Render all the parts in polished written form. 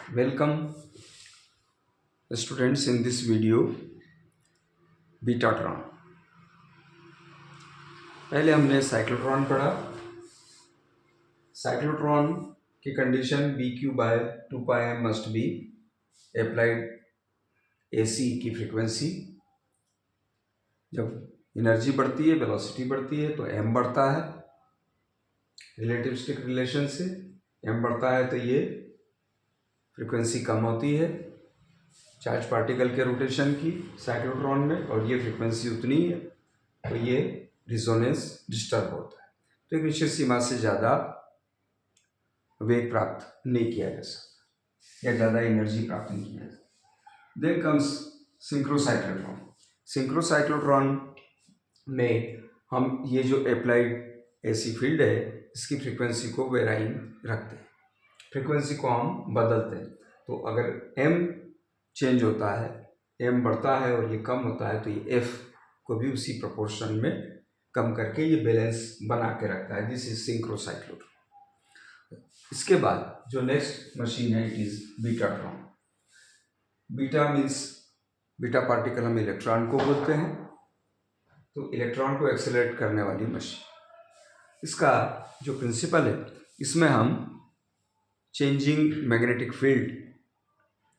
Welcome students in this video betatron. पहले हमने cyclotron पढ़ा। साइक्लोट्रॉन की condition B q by two pi m must be applied AC की frequency. जब energy बढ़ती है, वेलोसिटी बढ़ती है तो एम बढ़ता है रिलेटिविस्टिक रिलेशन से। एम बढ़ता है तो ये फ्रीक्वेंसी कम होती है चार्ज पार्टिकल के रोटेशन की साइक्लोट्रॉन में, और ये फ्रीक्वेंसी उतनी है तो ये रिजोनेंस डिस्टर्ब होता है, तो एक निश्चित सीमा से ज़्यादा वेग प्राप्त नहीं किया जा सकता या ज़्यादा एनर्जी प्राप्त नहीं किया जा सकता। Then comes synchrocyclotron. सिंक्रोसाइक्लोट्रॉन में हम ये जो अप्लाइड एसी फील्ड है इसकी फ्रीक्वेंसी को वेराइंग रखते हैं, फ्रीक्वेंसी को हम बदलते हैं। तो अगर एम चेंज होता है, एम बढ़ता है और ये कम होता है, तो ये एफ को भी उसी प्रोपोर्शन में कम करके ये बैलेंस बना के रखता है। This is synchrocyclotron. इसके बाद जो नेक्स्ट मशीन है it is betatron. Beta means beta particle हम इलेक्ट्रॉन को बोलते हैं, तो इलेक्ट्रॉन को एक्सेलरेट करने वाली मशीन। इसका जो प्रिंसिपल है, इसमें हम चेंजिंग मैग्नेटिक फील्ड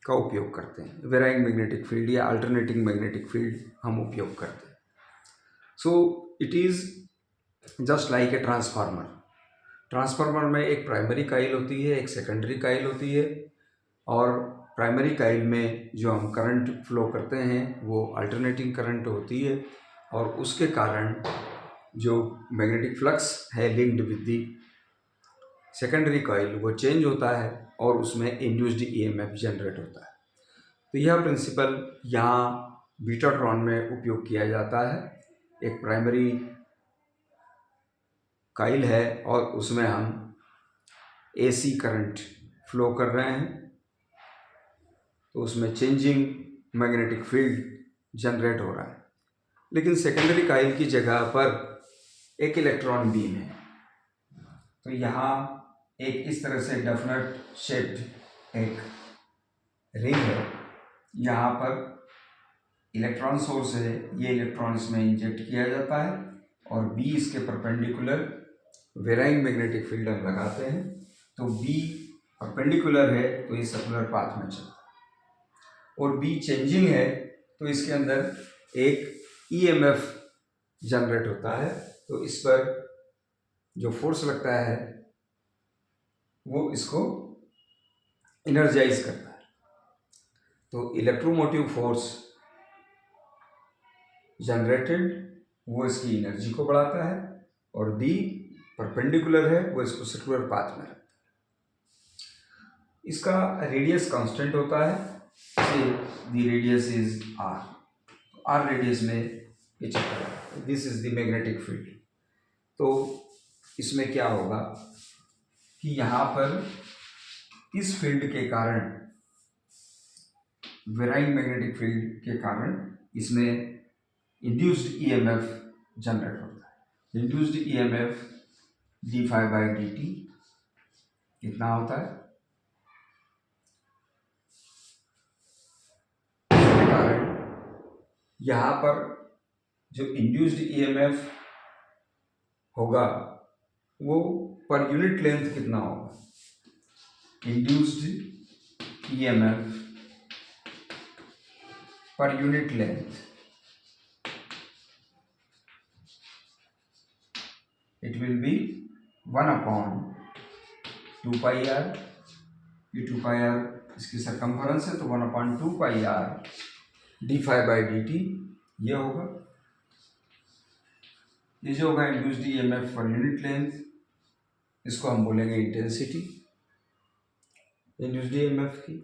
का उपयोग करते हैं। वेराइंग मैग्नेटिक फील्ड या अल्टरनेटिंग मैग्नेटिक फील्ड हम उपयोग करते हैं। So it is just like a transformer. Transformer में एक प्राइमरी काइल होती है, एक सेकेंडरी काइल होती है, और प्राइमरी काइल में जो हम करंट फ्लो करते हैं वो अल्टरनेटिंग करंट होती है, और उसके कारण जो मैग्नेटिक फ्लक्स है linked with the secondary coil वो चेंज होता है और उसमें इंड्यूस्ड ईएमएफ जनरेट होता है। तो यह प्रिंसिपल यहाँ बीटाट्रॉन में उपयोग किया जाता है। एक प्राइमरी कॉइल है और उसमें हम एसी करंट फ्लो कर रहे हैं, तो उसमें चेंजिंग मैग्नेटिक फील्ड जनरेट हो रहा है। लेकिन सेकेंडरी कॉइल की जगह पर एक इलेक्ट्रॉन बीम है, तो यहाँ एक इस तरह से डेफिनेट शेप्ड एक रिंग है। यहाँ पर इलेक्ट्रॉन सोर्स है, ये इलेक्ट्रॉन इसमें इंजेक्ट किया जाता है और बी इसके परपेंडिकुलर वेराइंग मैग्नेटिक फील्ड हम लगाते हैं। तो बी परपेंडिकुलर है तो ये सर्कुलर पाथ में चलता है, और बी चेंजिंग है तो इसके अंदर एक ईएमएफ जनरेट होता है। तो इस पर जो फोर्स लगता है वो इसको इनर्जाइज करता है। तो इलेक्ट्रोमोटिव फोर्स जनरेटेड वो इसकी एनर्जी को बढ़ाता है, और बी परपेंडिकुलर है वो इसको सर्कुलर पाथ में रखता है। इसका रेडियस कांस्टेंट होता है, the radius is R. R radius में ये चलता है। This is the magnetic field. तो इसमें क्या होगा कि यहाँ पर इस फील्ड के कारण, वेराइंग मैग्नेटिक फील्ड के कारण, इसमें इंड्यूस्ड ईएमएफ जनरेट होता है। Induced EMF d phi by D t कितना होता है, इसके कारण यहाँ पर जो इंड्यूस्ड ईएमएफ होगा वो पर यूनिट लेंथ कितना होगा। Induced EMF per unit length it will be 1 upon 2 pi r। ये 2 pi r इसकी सरकमफरेंस है, तो 1 upon 2 pi r d phi by D t ये होगा। ये जो होगा induced EMF per unit length, इसको हम बोलेंगे इंटेंसिटी इंड्यूस्ड ईएमएफ की।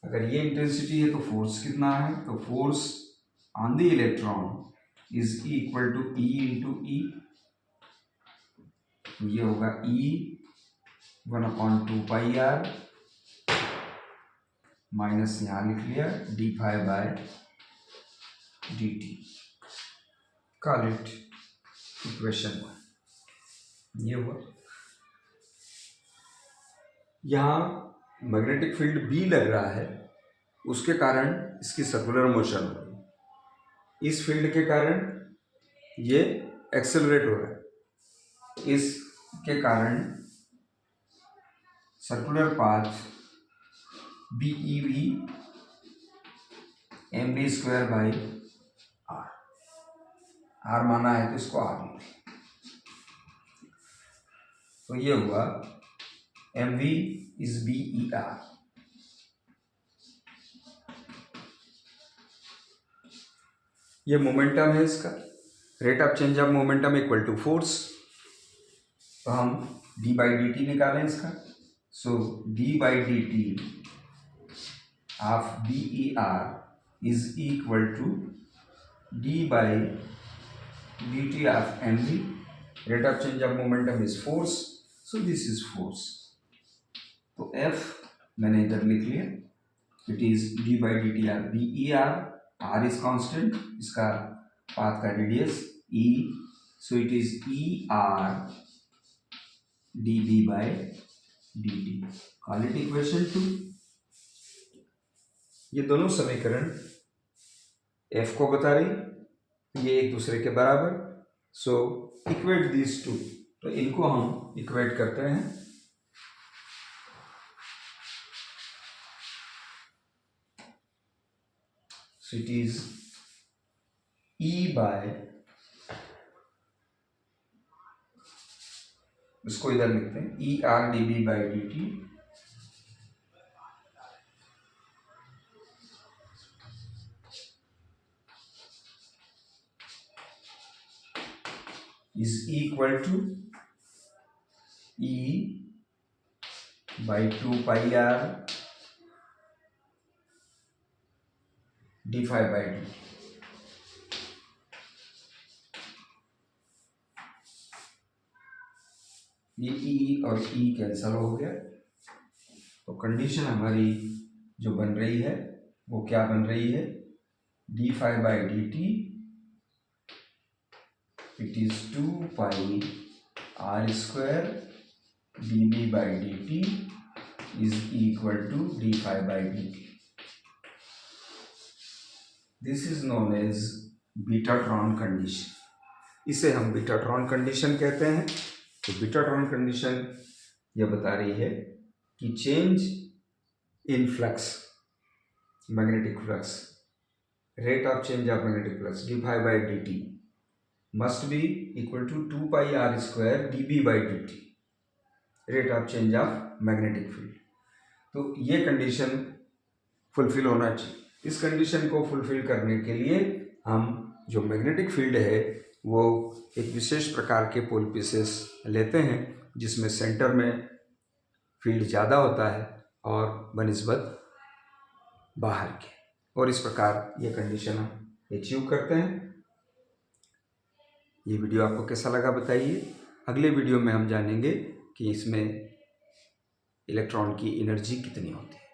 अगर ये इंटेंसिटी है तो फोर्स कितना है, तो force on the electron is equal to E into E. ये होगा E 1 upon 2 pi R minus यहाँ लिख लिया D phi by D T. Call it equation 1। ये हुआ। यहाँ मैग्नेटिक फील्ड बी लग रहा है, उसके कारण इसकी सर्कुलर मोशन हो रही है। इस फील्ड के कारण ये एक्सेलरेट हो रहा है, इसके कारण circular path B E V M B square by R, R माना है तो इसको आर लिखें, तो ये हुआ M V is B E R. ये मोमेंटम है इसका, rate of change of momentum equal to force, तो हम डी बाई डी टी निकालें इसका। So D by D T of B E R is equal to D by D T of M V, rate of change of momentum is force, so this is force. तो F मैंने इधर लिख लिया, it is d by D t R B E R, R is constant, इसका path का radius e, so it is e R d B by D T, call it equation 2। ये दोनों समीकरण एफ को बता रही, ये एक दूसरे के बराबर, सो इक्वेट दिस टू, तो इनको हम इक्वेट करते हैं। So it is E by, इसको इधर लिखते हैं e R d B by D t is equal to E by 2 pi r d phi by dt। ये E और E कैंसल हो गया, तो कंडीशन हमारी जो बन रही है वो क्या बन रही है, d phi by dt it is 2 pi r square dB by dt is equal to d phi by dt। This is known as betatron condition, इसे हम बीटाट्रॉन कंडीशन कहते हैं। तो बीटाट्रॉन कंडीशन यह बता रही है कि change in flux, magnetic flux, rate of change of magnetic flux d phi by D t must be equal to 2 pi R square d B by D t, rate of change of magnetic field. तो ये condition fulfil होना चाहिए। इस condition को fulfil करने के लिए हम जो मैग्नेटिक फील्ड है वो एक विशेष प्रकार के पोल पीसेस लेते हैं जिसमें सेंटर में फील्ड ज़्यादा होता है और बनिस्बत बाहर के, और इस प्रकार ये कंडीशन हम अचीव करते हैं। ये वीडियो आपको कैसा लगा बताइए। अगले वीडियो में हम जानेंगे कि इसमें इलेक्ट्रॉन की एनर्जी कितनी होती है।